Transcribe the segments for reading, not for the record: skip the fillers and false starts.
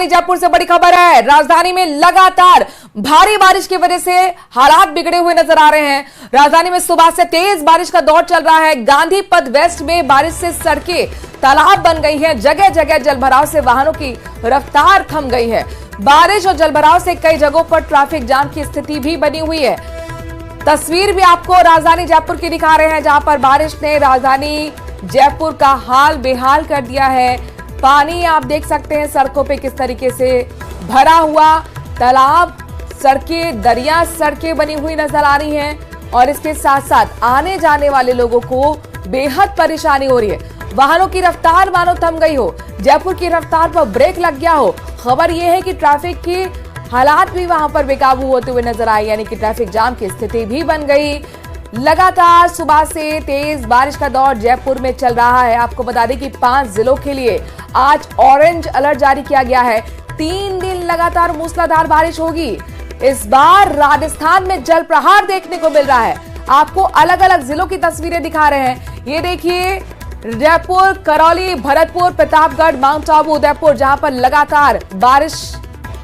जयपुर से बड़ी खबर है। राजधानी में लगातार भारी बारिश की वजह से हालात बिगड़े हुए नजर आ रहे हैं। राजधानी में सुबह से तेज बारिश का दौर चल रहा है। गांधी पथ वेस्ट में बारिश से सड़कें तालाब बन गई हैं। जगह जगह जलभराव से वाहनों की रफ्तार थम गई है। बारिश और जलभराव से कई जगहों पर ट्रैफिक जाम की स्थिति भी बनी हुई है। तस्वीर भी आपको राजधानी जयपुर की दिखा रहे हैं, जहां पर बारिश ने राजधानी जयपुर का हाल बेहाल कर दिया है। पानी आप देख सकते हैं सड़कों पे किस तरीके से भरा हुआ, तालाब, सड़कें, दरिया सड़कें बनी हुई नजर आ रही हैं और इसके साथ साथ आने जाने वाले लोगों को बेहद परेशानी हो रही है। वाहनों की रफ्तार मानो थम गई हो, जयपुर की रफ्तार पर ब्रेक लग गया हो। खबर यह है कि ट्रैफिक की हालात भी वहां पर बेकाबू होते हुए नजर आए, यानी कि ट्रैफिक जाम की स्थिति भी बन गई। लगातार सुबह से तेज बारिश का दौर जयपुर में चल रहा है। आपको बता दें कि 5 जिलों के लिए आज ऑरेंज अलर्ट जारी किया गया है। 3 दिन लगातार मूसलाधार बारिश होगी। इस बार राजस्थान में जल प्रहार देखने को मिल रहा है। आपको अलग अलग जिलों की तस्वीरें दिखा रहे हैं। ये देखिए, जयपुर, करौली, भरतपुर, प्रतापगढ़, माउंट आबू, उदयपुर, जहां पर लगातार बारिश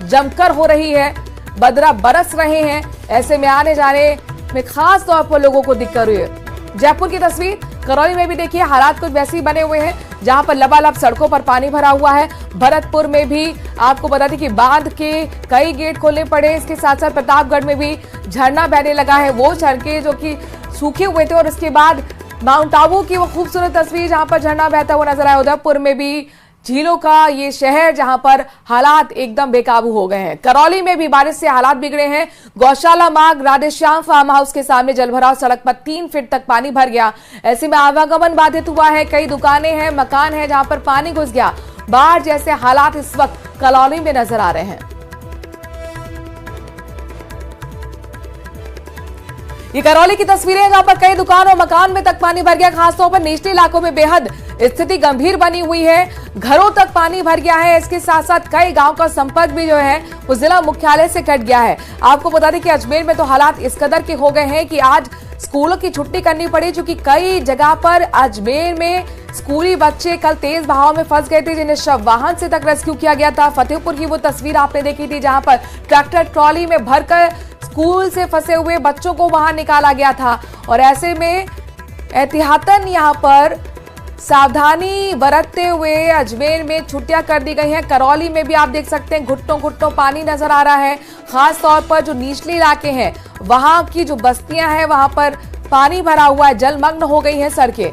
जमकर हो रही है, बदरा बरस रहे हैं। ऐसे में आने जाने में खास तौर पर लोगों को दिक्कत हुई है। जयपुर की तस्वीर, करौली में भी देखिए हालात कुछ वैसे ही बने हुए हैं, जहां पर लबालब सड़कों पर पानी भरा हुआ है। भरतपुर में भी आपको बता दें कि बांध के कई गेट खोलने पड़े। इसके साथ साथ प्रतापगढ़ में भी झरना बहने लगा है। वो सड़कें जो कि सूखे हुए थे और इसके बाद माउंट आबू की वो खूबसूरत तस्वीर जहां पर झरना बहता हुआ नजर आया। उदयपुर में भी झीलों का ये शहर, जहां पर हालात एकदम बेकाबू हो गए हैं। करौली में भी बारिश से हालात बिगड़े हैं। गौशाला मार्ग राधेश्याम फार्म हाउस के सामने जलभराव, सड़क पर 3 फीट तक पानी भर गया। ऐसे में आवागमन बाधित हुआ है। कई दुकानें हैं, मकान है जहां पर पानी घुस गया। बाढ़ जैसे हालात इस वक्त करौली में नजर आ रहे हैं। ये करौली की तस्वीरें हैं, जहां पर कई दुकान और मकान में तक पानी भर गया। खासतौर पर निचले इलाकों में बेहद स्थिति गंभीर बनी हुई है। घरों तक पानी भर गया है। इसके साथ साथ कई गांव का संपर्क भी जो है वो जिला मुख्यालय से कट गया है। आपको बता दें कि अजमेर में तो हालात इस कदर के हो गए हैं कि आज स्कूलों की छुट्टी करनी पड़ी, क्योंकि कई जगह पर अजमेर में स्कूली बच्चे कल तेज बहाव में फंस गए थे, जिन्हें शव वाहन से तक रेस्क्यू किया गया था। फतेहपुर की वो तस्वीर आपने देखी थी, जहां पर ट्रैक्टर ट्रॉली में भरकर स्कूल से फंसे हुए बच्चों को वहां निकाला गया था। और ऐसे में एहतियातन यहां पर सावधानी बरतते हुए अजमेर में छुट्टियां कर दी गई हैं। करौली में भी आप देख सकते हैं घुटनों घुटनों पानी नजर आ रहा है। खास तौर पर जो निचले इलाके हैं, वहां की जो बस्तियां हैं, वहां पर पानी भरा हुआ है, जलमग्न हो गई हैं सड़कें।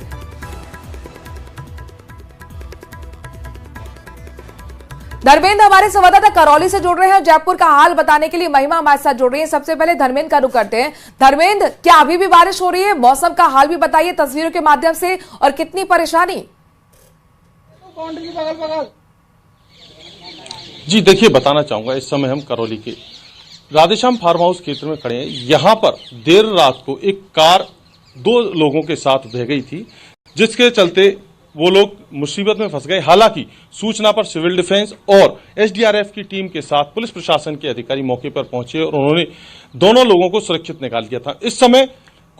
धर्मेंद्र हमारे संवाददाता करौली से जुड़ रहे हैं। जयपुर का हाल बताने के लिए महिमा हमारे साथ जुड़ रही है। सबसे पहले धर्मेंद्र का रुख करते हैं। धर्मेंद्र, क्या अभी भी बारिश हो रही है? मौसम का हाल भी बताइए तस्वीरों के माध्यम से, और कितनी परेशानी? जी देखिए, बताना चाहूंगा, इस समय हम करौली के राधेश्याम फार्म हाउस क्षेत्र में खड़े हैं। यहाँ पर देर रात को एक कार 2 लोगों के साथ बह गई थी, जिसके चलते वो लोग मुसीबत में फंस गए। हालांकि सूचना पर सिविल डिफेंस और एसडीआरएफ की टीम के साथ पुलिस प्रशासन के अधिकारी मौके पर पहुंचे और उन्होंने दोनों लोगों को सुरक्षित निकाल दिया था। इस समय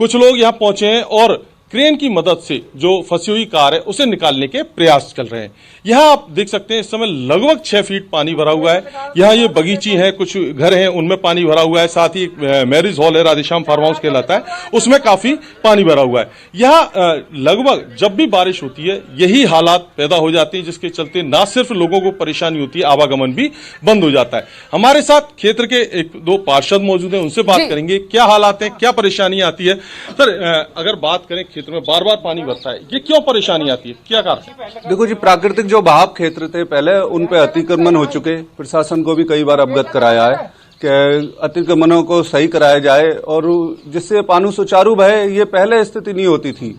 कुछ लोग यहां पहुंचे हैं और क्रेन की मदद से जो फंसी हुई कार है उसे निकालने के प्रयास चल रहे हैं। यहाँ आप देख सकते हैं इस समय लगभग 6 फीट पानी भरा हुआ है। यहाँ ये बगीची है, कुछ घर हैं, उनमें पानी भरा हुआ है। साथ ही एक मैरिज हॉल है, राधेश्याम फार्म हाउस कहलाता है, उसमें काफी पानी भरा हुआ है। यहाँ लगभग जब भी बारिश होती है यही हालात पैदा हो जाते हैं, जिसके चलते न सिर्फ लोगों को परेशानी होती है, आवागमन भी बंद हो जाता है। हमारे साथ क्षेत्र के 1-2 पार्षद मौजूद हैं, उनसे बात करेंगे क्या हालात है, क्या परेशानी आती है। सर, अगर बात करें क्षेत्र में बार बार पानी भरता है, ये क्यों परेशानी आती है, क्या कारण? देखो जी, प्राकृतिक जो बहाव क्षेत्र थे पहले, उन पे अतिक्रमण हो चुके। प्रशासन को भी कई बार अवगत कराया है कि अतिक्रमणों को सही कराया जाए और जिससे पानी सुचारू बहे। ये पहले स्थिति नहीं होती थी।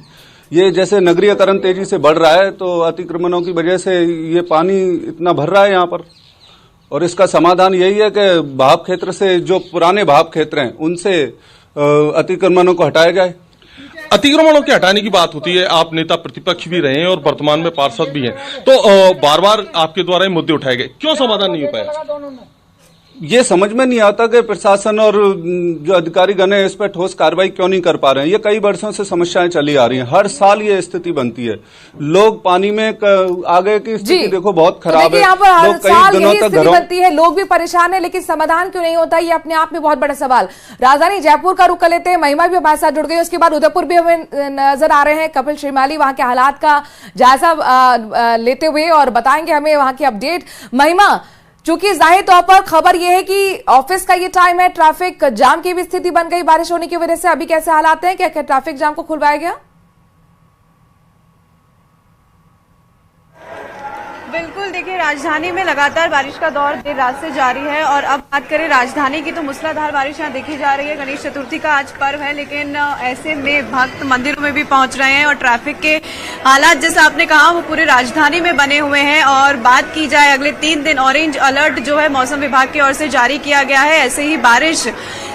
ये जैसे नगरीकरण तेजी से बढ़ रहा है तो अतिक्रमणों की वजह से ये पानी इतना भर रहा है यहाँ पर। और इसका समाधान यही है कि बहाव क्षेत्र से, जो पुराने बहाव क्षेत्र हैं, उनसे अतिक्रमणों को हटाया जाए। अतिक्रमणों के हटाने की बात होती है, आप नेता प्रतिपक्ष भी रहे हैं और वर्तमान में पार्षद भी हैं, तो बार बार आपके द्वारा ये मुद्दे उठाए गए, क्यों समाधान नहीं हो पाया? ये समझ में नहीं आता कि प्रशासन और जो अधिकारी गण है इस पर ठोस कार्रवाई क्यों नहीं कर पा रहे हैं। ये कई वर्षों से समस्याएं चली आ रही हैं, हर साल ये स्थिति बनती है। लोग पानी में आगे की स्थिति देखो बहुत खराब है, लोग कई दिनों तक घरों बनती है, लोग भी परेशान है, लेकिन समाधान क्यों नहीं होता, ये अपने आप में बहुत बड़ा सवाल। राजधानी जयपुर का रुख कर लेते हैं, महिमा भी हमारे साथ जुड़ गई, उसके बाद उदयपुर भी हमें नजर आ रहे हैं। कपिल श्रीमाली वहां के हालात का जायजा लेते हुए और बताएंगे हमें वहां की अपडेट। महिमा, चूंकि जाहिर तौर पर खबर यह है कि ऑफिस का ये टाइम है, ट्रैफिक जाम की भी स्थिति बन गई बारिश होने की वजह से, अभी कैसे हालात हैं, क्या ट्रैफिक जाम को खुलवाया गया? बिल्कुल, देखिए राजधानी में लगातार बारिश का दौर देर रात से जारी है और अब बात करें राजधानी की तो मूसलाधार बारिश यहाँ देखी जा रही है। गणेश चतुर्थी का आज पर्व है, लेकिन ऐसे में भक्त मंदिरों में भी पहुंच रहे हैं और ट्रैफिक के हालात जैसा आपने कहा वो पूरे राजधानी में बने हुए हैं। और बात की जाए अगले 3 दिन ऑरेंज अलर्ट जो है मौसम विभाग की ओर से जारी किया गया है, ऐसे ही बारिश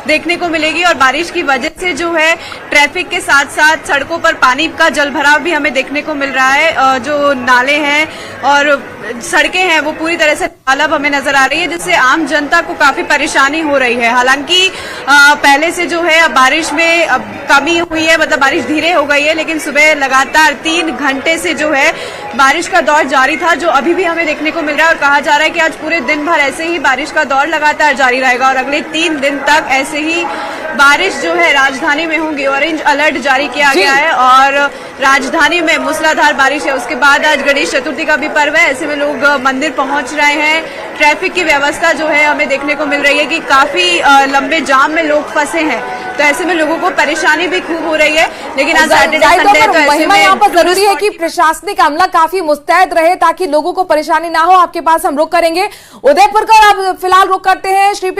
देखने को मिलेगी और बारिश की वजह से जो है ट्रैफिक के साथ साथ सड़कों पर पानी का जलभराव भी हमें देखने को मिल रहा है। जो नाले हैं और सड़कें हैं वो पूरी तरह से तालाब हमें नजर आ रही है, जिससे आम जनता को काफी परेशानी हो रही है। हालांकि पहले से जो है अब बारिश में अब कमी हुई है, मतलब बारिश धीरे हो गई है, लेकिन सुबह लगातार 3 घंटे से जो है बारिश का दौर जारी था, जो अभी भी हमें देखने को मिल रहा है और कहा जा रहा है कि आज पूरे दिन भर ऐसे ही बारिश का दौर लगातार जारी रहेगा और अगले 3 दिन तक ऐसे ही बारिश जो है राजधानी में होंगी। ऑरेंज अलर्ट जारी किया गया है और राजधानी में मूसलाधार बारिश है। उसके बाद आज गणेश चतुर्थी का भी पर्व है, ऐसे में लोग मंदिर पहुंच रहे हैं। ट्रैफिक की व्यवस्था जो है हमें देखने को मिल रही है कि काफी लंबे जाम में लोग फंसे हैं, तो ऐसे में लोगों को परेशानी भी खूब हो रही है। लेकिन आज सैटरडे संडे है तो ऐसे में यहाँ पर जरूरी है कि प्रशासनिक अमला काफी मुस्तैद रहे ताकि लोगों को परेशानी ना हो। आपके पास हम रुक करेंगे उदयपुर का, अब फिलहाल रुक करते हैं। श्री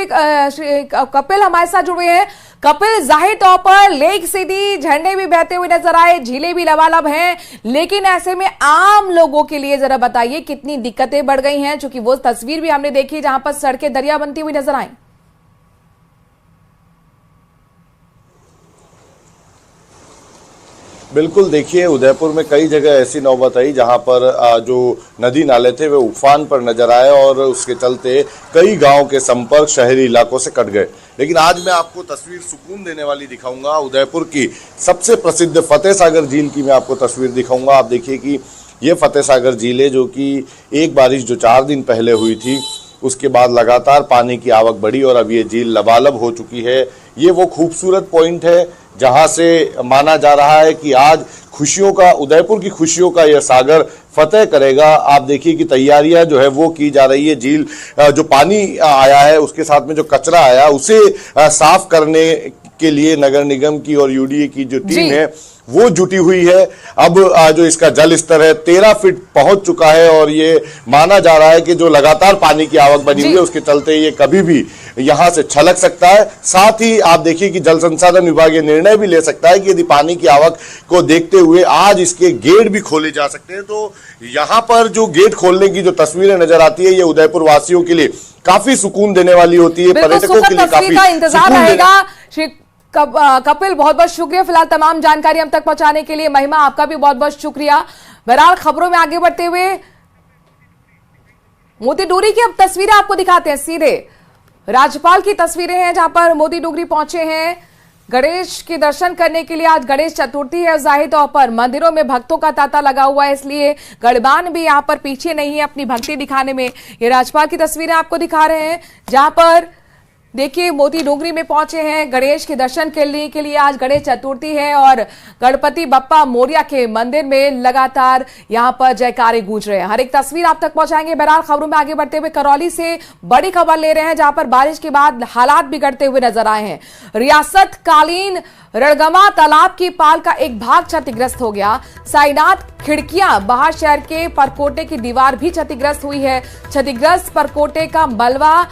कपिल हमारे साथ जुड़े हैं। कपिल, जाहिर तौर पर लेक सिटी झंडे भी बहते हुए नजर आए, झीलें भी लबालब हैं, लेकिन ऐसे में आम लोगों के लिए जरा बताइए कितनी दिक्कतें बढ़ गई हैं, क्योंकि वो तस्वीर भी हमने देखी जहां पर सड़कें दरिया बनती हुई नजर आई। बिल्कुल, देखिए उदयपुर में कई जगह ऐसी नौबत आई जहां पर जो नदी नाले थे वे उफान पर नजर आए और उसके चलते कई गांव के संपर्क शहरी इलाकों से कट गए। लेकिन आज मैं आपको तस्वीर सुकून देने वाली दिखाऊंगा। उदयपुर की सबसे प्रसिद्ध फतेह सागर झील की मैं आपको तस्वीर दिखाऊंगा। आप देखिए कि ये फतेह सागर झील है, जो कि एक बारिश जो 4 दिन पहले हुई थी उसके बाद लगातार पानी की आवक बढ़ी और अब ये झील लबालब हो चुकी है। ये वो खूबसूरत पॉइंट है जहां से माना जा रहा है कि आज खुशियों का, उदयपुर की खुशियों का यह सागर फतेह करेगा। आप देखिए कि तैयारियां जो है वो की जा रही है। झील जो पानी आया है उसके साथ में जो कचरा आया उसे साफ करने के लिए नगर निगम की और यूडीए की जो टीम है वो जुटी हुई है। अब जो इसका जल स्तर है 13 फीट पहुंच चुका है और ये माना जा रहा है कि जो लगातार पानी की आवक बनी हुई है उसके चलते ये कभी भी यहां से छलक सकता है। साथ ही आप देखिए कि जल संसाधन विभाग ये निर्णय भी ले सकता है कि यदि पानी की आवक को देखते हुए आज इसके गेट भी खोले जा सकते हैं। तो यहां पर जो गेट खोलने की जो तस्वीरें नजर आती है ये उदयपुर वासियों के लिए काफी सुकून देने वाली होती है, पर्यटकों के लिए काफी इंतजार रहेगा। कपिल, बहुत बहुत शुक्रिया फिलहाल तमाम जानकारी हम तक पहुंचाने के लिए। महिमा, आपका भी बहुत बहुत शुक्रिया। बहरहाल खबरों में आगे बढ़ते हुए मोती डोगरी की अब तस्वीरें आपको दिखाते हैं। सीधे राज्यपाल की तस्वीरें हैं जहां पर मोती डोगरी पहुंचे हैं गणेश के दर्शन करने के लिए। आज गणेश चतुर्थी है, जाहिर तौर पर मंदिरों में भक्तों का तांता लगा हुआ है, इसलिए गढ़बान भी यहां पर पीछे नहीं है अपनी भक्ति दिखाने में। ये राज्यपाल की तस्वीरें आपको दिखा रहे हैं जहां पर देखिए मोती डोगरी में पहुंचे हैं गणेश के दर्शन करने के लिए। आज गणेश चतुर्थी है और गणपति बप्पा मोरिया के मंदिर में लगातार यहां पर जयकारे गूंज रहे हैं। हर एक तस्वीर आप तक पहुंचाएंगे। बहरहाल खबरों में आगे बढ़ते हुए करौली से बड़ी खबर ले रहे हैं जहां पर बारिश के बाद हालात बिगड़ते हुए नजर आए हैं। रियासत कालीन रणगमा तालाब की पाल का एक भाग क्षतिग्रस्त हो गया। साईनाथ खिड़कियां बाहर शहर के परकोटे की दीवार भी क्षतिग्रस्त हुई है। क्षतिग्रस्त परकोटे का मलबा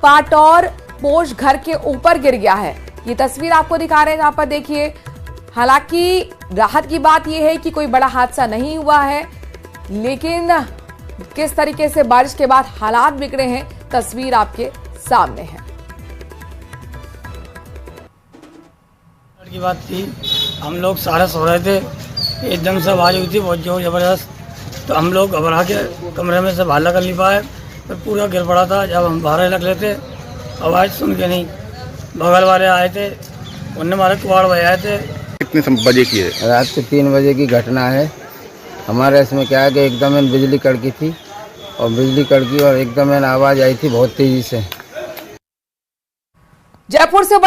पाटौर पोष घर के ऊपर गिर गया है। ये तस्वीर आपको दिखा रहे हैं जहां पर देखिए, हालांकि राहत की बात यह है कि कोई बड़ा हादसा नहीं हुआ है, लेकिन किस तरीके से बारिश के बाद हालात बिगड़े हैं तस्वीर आपके सामने है। की बात थी, हम लोग सारे सो रहे थे, एकदम से आवाज हुई थी बहुत जोर जबरदस्त, तो हम लोग घबरा के कमरे में से बाहर निकल नहीं पाए, फिर पूरा गिर पड़ा था। जब हम बाहर निकले थे आवाज़ सुन के नहीं, बगल वाले आए थे, उनने हमारे कुआड़ बजाए थे। कितने बजे की है? रात के 3 बजे की घटना है। हमारे इसमें क्या है कि एकदम बिजली कड़की थी और बिजली कड़की और एकदम आवाज़ आई थी बहुत तेज़ी से। जयपुर से